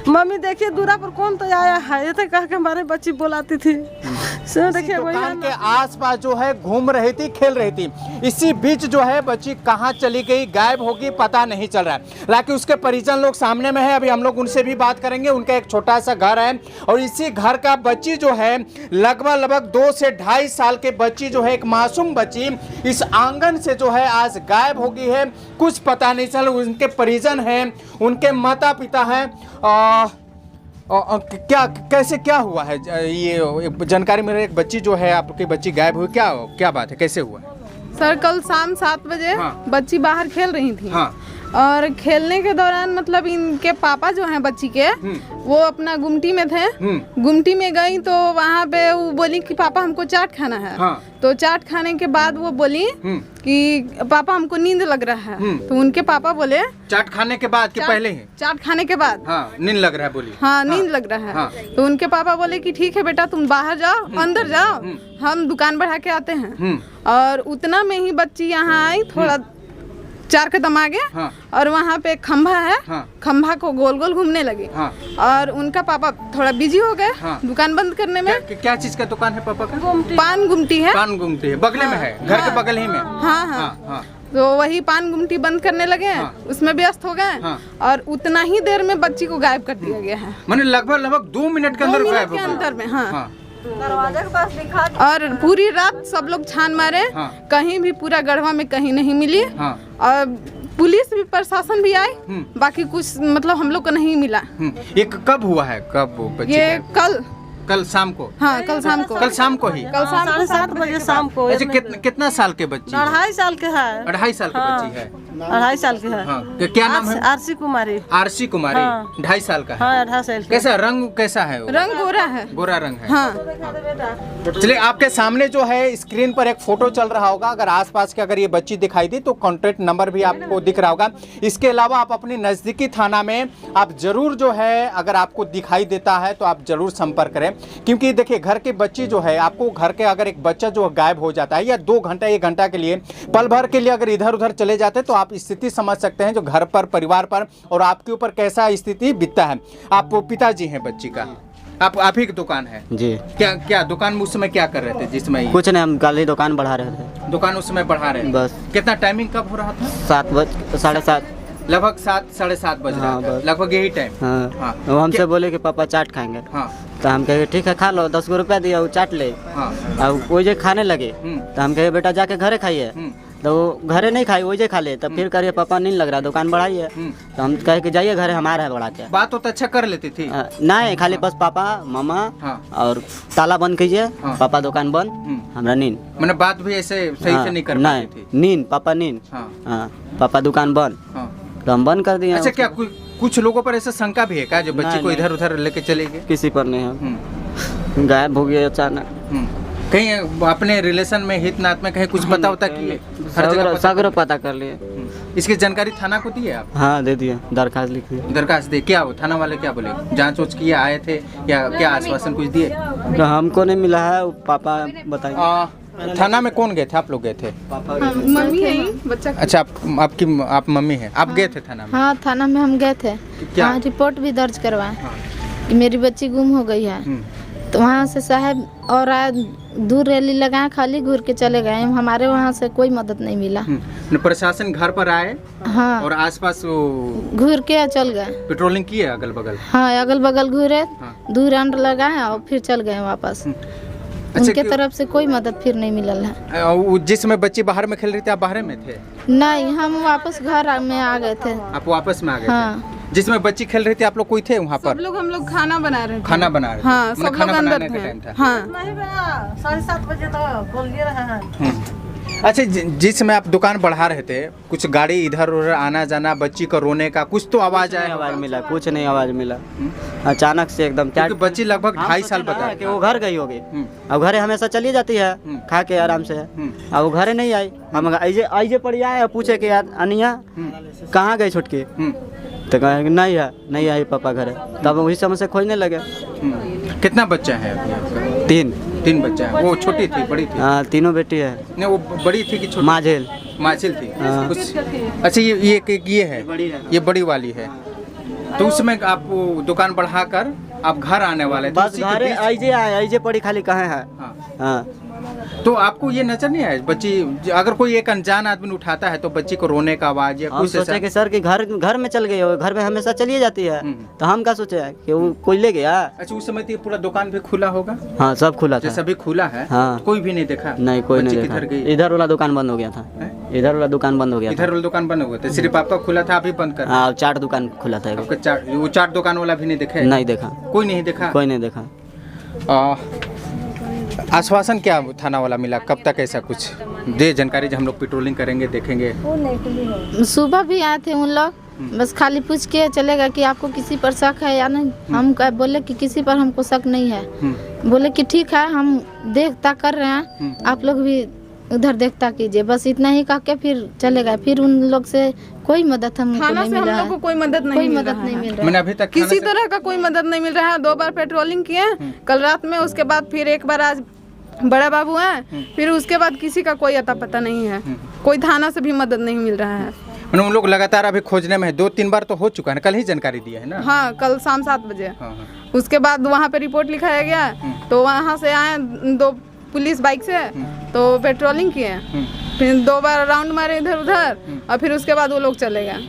Mummy देखिए दूरा पर कौन तो आया है, ये तो कह के हमारे बच्ची बुलाती थी। देखिए दुकान के आसपास जो है घूम रही थी, खेल रही थी। इसी बीच जो है बच्ची कहाँ चली गई, गायब होगी, पता नहीं चल रहा है। हालांकि उसके परिजन लोग सामने में है, अभी हम लोग उनसे भी बात करेंगे। उनका एक छोटा सा घर है और इसी घर का बच्ची जो है लगभग 2 से 2.5 साल के बच्ची जो है, एक मासूम बच्ची इस आंगन से जो है आज गायब हो गई है। कुछ पता नहीं चल, उनके परिजन हैं, उनके माता पिता हैं। क्या कैसे क्या हुआ है ये जानकारी मिल रही है। एक बच्ची जो है आपकी बच्ची गायब हुई, क्या बात है, कैसे हुआ? सर कल शाम 7 बजे हाँ। बच्ची बाहर खेल रही थी। हाँ। और खेलने के दौरान मतलब इनके पापा जो हैं बच्ची के, वो अपना गुमटी में थे। गुमटी में गई तो वहाँ पे वो बोली कि पापा हमको चाट खाना है। हाँ। तो चाट खाने के बाद वो बोली कि पापा हमको नींद लग रहा है। तो उनके पापा बोले चाट खाने के बाद कि पहले ही? चाट खाने के बाद। हाँ, नींद लग रहा है बोली। हाँ, नींद लग रहा है। हाँ। तो उनके पापा बोले कि ठीक है बेटा तुम बाहर जाओ, अंदर जाओ, हम दुकान बढ़ा के आते हैं। और उतना में ही बच्ची यहाँ आई, थोड़ा 4 कदम आगे। हाँ। और वहाँ पे खंभा है। हाँ। खंभा को गोल गोल घूमने लगी। हाँ। और उनका पापा थोड़ा बिजी हो गए। हाँ। दुकान बंद करने में। क्या चीज का दुकान है पापा का? पान गुमटी है। पान गुमटी है, बगले में है, घर के बगल ही में। हाँ हाँ। तो वही पान गुमटी बंद करने लगे। हाँ। उसमें व्यस्त हो गए। हाँ। और उतना ही देर में बच्ची को गायब कर दिया गया है। मैंने लगभग 2 मिनट के अंदर गायब हो गई। अंदर में। हाँ। दरवाजे के पास दिखा। और पूरी रात सब लोग छान मारे। हाँ। कहीं भी पूरा गढ़वा में कहीं नहीं मिली। हाँ। और पुलिस भी, प्रशासन भी आई, बाकी कुछ मतलब हम लोग को नहीं मिला। ये कब हुआ है, कब बच्ची? ये कल शाम को। हाँ, कल शाम को। कल शाम को ही। कल शाम 7:30 बजे शाम को। अच्छा, कितना साल के बच्ची? 2.5 साल के है। 2.5 साल की बच्ची है। 2.5 साल की है। हाँ। क्या नाम है? आरसी कुमारी। आरसी कुमारी। 2.5 साल का है। हाँ, 2.5 साल का। कैसा रंग, कैसा है वो? रंग गोरा है। गोरा रंग है। हाँ। चलिए, आपके सामने जो है स्क्रीन पर एक फोटो चल रहा होगा। अगर आसपास की अगर ये बच्ची दिखाई दी तो कॉन्टैक्ट नंबर भी आपको दिख रहा होगा। इसके अलावा आप अपनी नज़दीकी थाना में आप जरूर जो है, अगर आपको दिखाई देता है तो आप जरूर संपर्क करें। क्योंकि देखिए घर की बच्ची जो है, आपको घर के अगर एक बच्चा जो गायब हो जाता है या 2 घंटा 1 घंटा के लिए, पल भर के लिए अगर इधर उधर चले जाते हैं तो आप स्थिति समझ सकते हैं जो घर पर, परिवार पर और आपके ऊपर कैसा स्थिति बीतता है। आप पिताजी हैं बच्ची का, आप ही की दुकान है जी? क्या दुकान उस समय क्या कर रहे थे जिसमें? कुछ नहीं, हम कल ही दुकान बढ़ा रहे थे। दुकान उस समय बढ़ा रहे थे बस। कितना टाइमिंग कब हो रहा था? 7:30 लगभग 7 साढ़े 7 बज रहा था, लगभग यही टाइम। हाँ। हाँ। वो हमसे बोले कि पापा चाट खाएंगे। हाँ। तो हम कहे ठीक है खा लो, 10 रुपया दिया, वो चाट ले। हाँ। अब वो जो खाने लगे तो हम कहे बेटा जाके घरे खाइए। तो वो घरे नहीं खाई, वो जो खा ले। तब फिर करिए पापा नींद लग रहा है, दुकान बढ़ाइए। तो हम कहे कि जाइए घरे, हमारा है बढ़ा के। बात तो अच्छा कर लेती थी? नहीं, खाली बस पापा मामा और ताला बंद कीजिए, पापा दुकान बंद, हमरा नींद। मैंने बात भी ऐसे सही से नहीं कर पाई थी। नींद, पापा नींद। हाँ, पापा दुकान बंद, तो हम बंद कर दिए। अच्छा, क्या कुछ लोगों पर ऐसा शंका भी है क्या जो बच्चे को इधर उधर लेके चले गए? किसी पर नहीं है, गायब हो गया अचानक। कहीं अपने रिलेशन में, हित नात में कहीं कुछ पता होता कि? सगरो पता कर लिए। इसकी जानकारी थाना को दी है आप? हाँ, दे दिया, दरखास्त लिख दिया। दरखास्त दे? क्या वो थाना वाले क्या बोले? जांच उच किया, आए थे या क्या आश्वासन कुछ दिए? हमको नहीं मिला है, पापा बताइए। थाना में कौन गए थे? आप लोग गए थे? मम्मी है बच्चा। अच्छा, आप मम्मी हैं, आप गए थे थाना में? हाँ, थाना में हम गए थे। क्या रिपोर्ट भी दर्ज करवाए कि मेरी बच्ची गुम हो गई है। तो वहाँ से साहब और दूर रैली लगाए, खाली घूर के चले गए। हमारे वहाँ से कोई मदद नहीं मिला। प्रशासन घर पर आए? हाँ। और आसपास घूर के चल गए। पेट्रोलिंग की है अगल बगल? हाँ, अगल बगल घूरे। हाँ। दूर अंड लगाए और फिर चल गए वापस। उनके तरफ से कोई मदद फिर नहीं मिलल है। जिसमें बच्ची बाहर में खेल रही थी, आप बाहर में थे? नहीं, हम वापस घर में आ गए थे। आप वापस में आ गए? हाँ। जिसमें बच्ची खेल रही थी आप लोग कोई थे वहाँ पर? हम लोग खाना बना रहे थे। खाना बना रहे थे? हाँ, सब लोग अंदर थे। हाँ। 7:30 बजे तो बोल रहे हैं। अच्छा, जिसमें आप दुकान बढ़ा रहे थे, कुछ गाड़ी इधर उधर आना जाना, बच्ची को रोने का कुछ तो आवाज आया? आवाज मिला? कुछ नहीं आवाज मिला, अचानक से एकदम। क्या बच्ची लगभग 2.5 साल बता कि वो घर गई होगी। अब घरे हमेशा चली जाती है खा के आराम से। अब वो घरे नहीं आई, हम आइजे पड़ी आए पूछे कि यार अनिया कहाँ गई छुटकी? तो कहे नहीं है, नहीं आई पापा घरे। तब उसी समय से खोजने लगे। कितना बच्चा है? 3 बच्चा है। वो छोटी थी, बड़ी थी? हाँ, 3 बेटी है। नहीं, वो बड़ी थी कि छोटी? माझिल थी। अच्छा, ये है, ये बड़ी वाली है। तो उस समय आप वो दुकान बढ़ाकर आप घर आने वाले थे, बस उसी के घरे बीच- आइजे आए आइजे पड़ी खाली कहाँ है। हाँ। हाँ तो आपको ये नजर नहीं आया बच्ची, अगर कोई एक अनजान आदमी उठाता है तो बच्ची को रोने का आवाज या हम कुछ सोचे ऐसा? कि सर कि घर में चल गई हो, घर में हमेशा चली जाती है। तो हम क्या सोचे कि वो कोई ले गया। अच्छा, उस समय तो ये पूरा दुकान भी खुला होगा? हाँ सब खुला था। जैसा भी खुला है। हाँ। कोई भी नहीं देखा? नहीं कोई बच्ची नहीं किधर देखा। गई? इधर वाला दुकान बंद हो गया था। हैं? इधर वाला दुकान बंद हो गया इधर वाला दुकान बंद हो गया था, सिर्फ आपका खुला था, आप ही बंद कर? हाँ चाट दुकान खुला था। आपका वो चाट दुकान वाला भी नहीं देखा है? नहीं देखा, कोई नहीं देखा? कोई नहीं देखा। आश्वासन क्या थाना वाला मिला, कब तक ऐसा कुछ दे जानकारी, जो हम लोग पेट्रोलिंग करेंगे देखेंगे? सुबह भी आए थे उन लोग, बस खाली पूछ के चले गए कि आपको किसी पर शक है या नहीं। हम बोले कि किसी पर हमको शक नहीं है। बोले कि ठीक है, हम देखता कर रहे हैं, आप लोग भी उधर देखता कीजिए। बस इतना ही कह के फिर चले गए। फिर उन लोग से कोई मदद हमको थाना नहीं से मिल हम रहा लोग को है। कोई मदद नहीं कोई मिल मदद रहा नहीं है। मिल रहा मैंने है। अभी तक किसी तरह का कोई मदद नहीं मिल रहा है। 2 बार पेट्रोलिंग किए कल रात में, उसके बाद फिर एक बार आज बड़ा बाबू है, फिर उसके बाद किसी का कोई अता पता नहीं है। कोई थाना से भी मदद नहीं मिल रहा है। उन लोग लगातार अभी खोजने में है, 2-3 बार तो हो चुका है, कल ही जानकारी दिया है ना? हाँ, कल शाम 7 बजे। हाँ। उसके बाद वहाँ पे रिपोर्ट लिखाया गया, तो वहाँ से आए 2 पुलिस बाइक से, तो पेट्रोलिंग किए, फिर 2 बार राउंड मारे इधर उधर, और फिर उसके बाद वो लोग चले गए।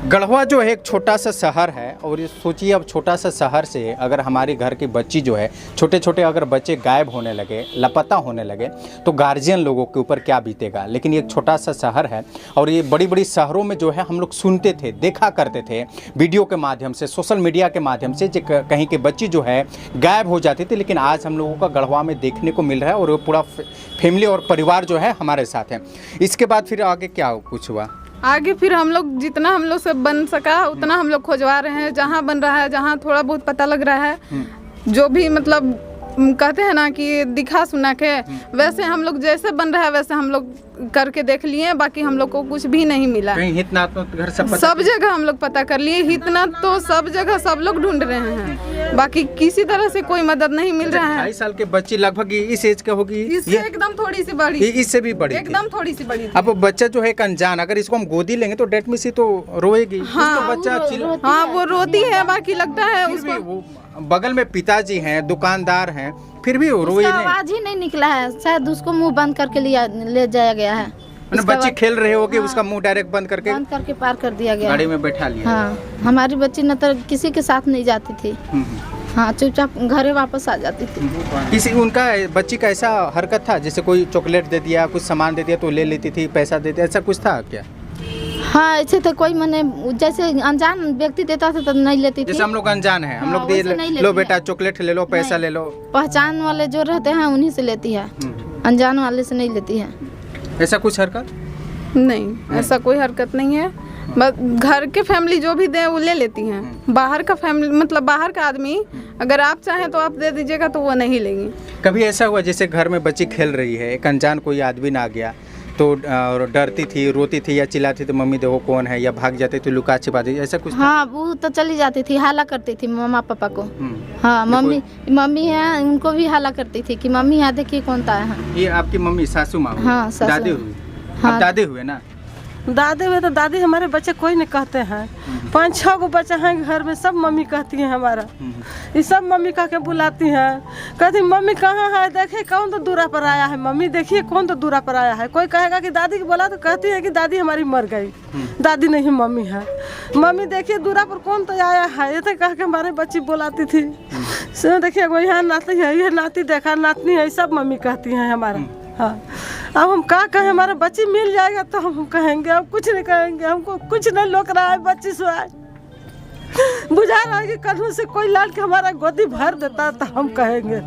गढ़वा जो है एक छोटा सा शहर है, और ये सोचिए अब छोटा सा शहर से अगर हमारे घर की बच्ची जो है, छोटे छोटे अगर बच्चे गायब होने लगे, लापता होने लगे, तो गार्जियन लोगों के ऊपर क्या बीतेगा। लेकिन ये एक छोटा सा शहर है, और ये बड़ी बड़ी शहरों में जो है हम लोग सुनते थे, देखा करते थे वीडियो के माध्यम से, सोशल मीडिया के माध्यम से, कहीं की बच्ची जो है गायब हो जाती थी। लेकिन आज हम लोगों का गढ़वा में देखने को मिल रहा है, और वो पूरा फैमिली और परिवार जो है हमारे साथ है। इसके बाद फिर आगे क्या कुछ हुआ? आगे फिर हम लोग जितना हम लोग से बन सका उतना हम लोग खोजवा रहे हैं। जहाँ बन रहा है, जहाँ थोड़ा बहुत पता लग रहा है, जो भी मतलब कहते हैं ना कि दिखा सुना के, वैसे हम लोग जैसे बन रहा है वैसे हम लोग करके देख लिए। बाकी हम लोग को कुछ भी नहीं मिला। कहीं हितनाथ घर सब जगह हम लोग पता कर लिए, हितना तो सब जगह सब लोग ढूंढ रहे हैं। बाकी किसी तरह से कोई मदद नहीं मिल रहा है। 2.5 साल के बच्ची लगभग इस एज के होगी, इससे एकदम थोड़ी सी बड़ी, इससे भी बड़ी, एकदम थोड़ी सी बड़ी। अब बच्चा जो है एक अनजान, अगर इसको हम गोदी लेंगे तो डेट में से तो रोएगी। हाँ, तो बच्चा हाँ वो रोती है, बाकी लगता है फिर भी उसको। वो बगल में पिताजी हैं, दुकानदार हैं, फिर भी वो रोई उसका नहीं। आवाज ही नहीं निकला है, शायद उसको मुंह बंद करके ले जाया गया है। बच्चे खेल रहे होगे, उसका मुंह डायरेक्ट बंद करके पार कर दिया गया। गाड़ी में बैठा लिया। हाँ, हमारी बच्ची न तो किसी के साथ नहीं जाती थी। हाँ, चुपचाप घरे वापस आ जाती थी। किसी उनका बच्ची का ऐसा हरकत था, जैसे कोई चॉकलेट दे दिया, कुछ सामान दे दिया तो ले लेती थी, पैसा दे दिया, ऐसा कुछ था क्या? हाँ, ऐसे तो कोई मैंने जैसे अनजान व्यक्ति देता था तो नहीं लेती थी। जैसे हम लोग अनजान हैं, हम हाँ, लोग दे वैसे नहीं लो लेती बेटा है। चॉकलेट ले लो, पैसा ले लो। पहचान वाले जो रहते हैं उन्हीं से लेती है, अनजान वाले से नहीं लेती है। ऐसा कुछ हरकत नहीं, ऐसा कोई हरकत नहीं है। बस घर के फैमिली जो भी दे वो ले लेती हैं। बाहर का फैमिली मतलब बाहर का आदमी अगर आप चाहें तो आप दे दीजिएगा तो वो नहीं लेंगी। कभी ऐसा हुआ जैसे घर में बच्ची खेल रही है, एक अनजान कोई आदमी ना आ गया तो डरती थी, रोती थी या चिल्लाती थी मम्मी देखो कौन है, या भाग जाती थी लुका छिपाती, ऐसा कुछ था? हाँ, वो तो चली जाती थी, हाला करती थी मम्मा पापा को। हाँ, मम्मी है, उनको भी हाला करती थी कि मम्मी यहाँ देखिए कौन आया है। ये आपकी मम्मी सासू माँ हुई? हाँ, सासू दादी माँ। हुई? हाँ। आप दादी हुए ना? दादी में तो दादी हमारे बच्चे कोई नहीं कहते हैं। 5-6 गो बच्चे हैं घर में, सब मम्मी कहती हैं हमारा। ये सब मम्मी कह के बुलाती हैं, कहती मम्मी कहाँ है, देखे कौन तो दूरा पर आया है, मम्मी देखिए कौन तो दूरा पर आया है। कोई कहेगा कि दादी को बोला तो कहती है कि दादी हमारी मर गई, दादी नहीं मम्मी है। मम्मी देखिए दूरा पर कौन तो आया है, ये तो कह के हमारे बच्ची बुलाती थी। सो देखिए कोई यहाँ नाती है, ये नाती देखा, नातनी है, सब मम्मी कहती हैं हमारा। हाँ, अब हम क्या कहें, हमारा बच्ची मिल जाएगा तो हम कहेंगे, अब कुछ नहीं कहेंगे। हमको कुछ नहीं लोक रहा है, बच्ची सुहाए बुझा रहा है कि कन्हू से कोई लाल के हमारा गोदी भर देता तो हम कहेंगे।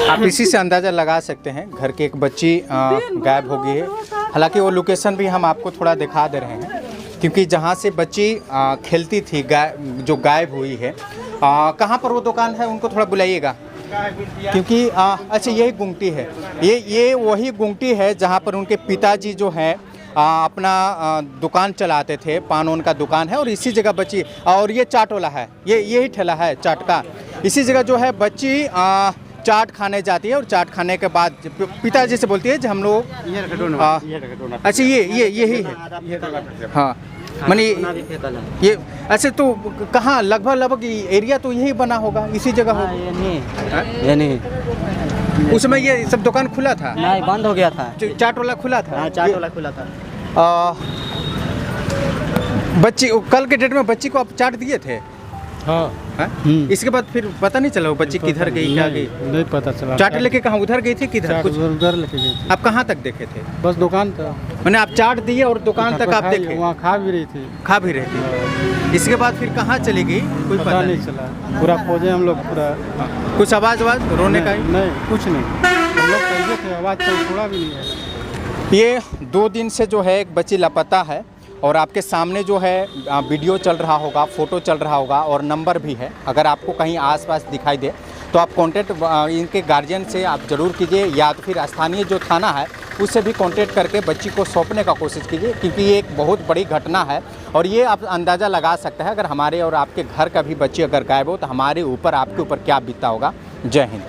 आप इसी से अंदाज़ा लगा सकते हैं घर की एक बच्ची गायब हो गई है। हालांकि वो लोकेशन भी हम आपको थोड़ा दिखा दे रहे हैं, क्योंकि जहाँ से बच्ची खेलती थी जो गायब हुई है, कहाँ पर वो दुकान है उनको थोड़ा बुलाइएगा, क्योंकि अच्छा यही गुमटी है, ये वही गुमटी है जहाँ पर उनके पिताजी जो हैं अपना दुकान चलाते थे, पान वान का दुकान है, और इसी जगह बच्ची, और ये चाट वाला है, यही ठेला है चाट का, इसी जगह जो है बच्ची चाट खाने जाती है। और चाट खाने के बाद पिताजी से बोलती है कि हम लोग अच्छा यही है। हाँ, माने खाना भी फेंकल है। ये ऐसे तो कहाँ लगभग एरिया तो यही बना होगा, इसी जगह हाँ, होगा। ये नहीं हाँ? ये नहीं, उसमें ये सब दुकान खुला था, नहीं बंद हो गया था। चाट वाला खुला था। हाँ, चाट वाला खुला था। बच्ची कल के डेट में बच्ची को आप चाट दिए थे? हाँ, हाँ? इसके बाद फिर पता नहीं चला वो बच्ची किधर गई, क्या गई? नहीं पता चला। चाट लेके कहाँ, उधर गई थी किधर? चाट कुछ उधर लेके गई थी। आप कहाँ तक देखे थे? बस दुकान था, मैंने आप चाट दिए और दुकान तक आप देखे, वहाँ खा भी रही थी। खा भी रही थी। इसके बाद फिर कहाँ चली गई कोई पता नहीं चला, पूरा खोजे हम लोग पूरा। कुछ आवाज रोने का? नहीं कुछ नहीं, हम लोग कैसे थे, आवाज़ कोई थोड़ा भी नहीं है। ये 2 दिन से जो है एक बच्ची लापता है और आपके सामने जो है वीडियो चल रहा होगा, फ़ोटो चल रहा होगा और नंबर भी है। अगर आपको कहीं आसपास दिखाई दे तो आप कांटेक्ट इनके गार्जियन से आप ज़रूर कीजिए, या तो फिर स्थानीय जो थाना है उससे भी कांटेक्ट करके बच्ची को सौंपने का कोशिश कीजिए, क्योंकि ये एक बहुत बड़ी घटना है। और ये आप अंदाज़ा लगा सकते हैं, अगर हमारे और आपके घर का भी बच्ची अगर गायब हो तो हमारे ऊपर, आपके ऊपर क्या बीतता होगा। जय हिंद।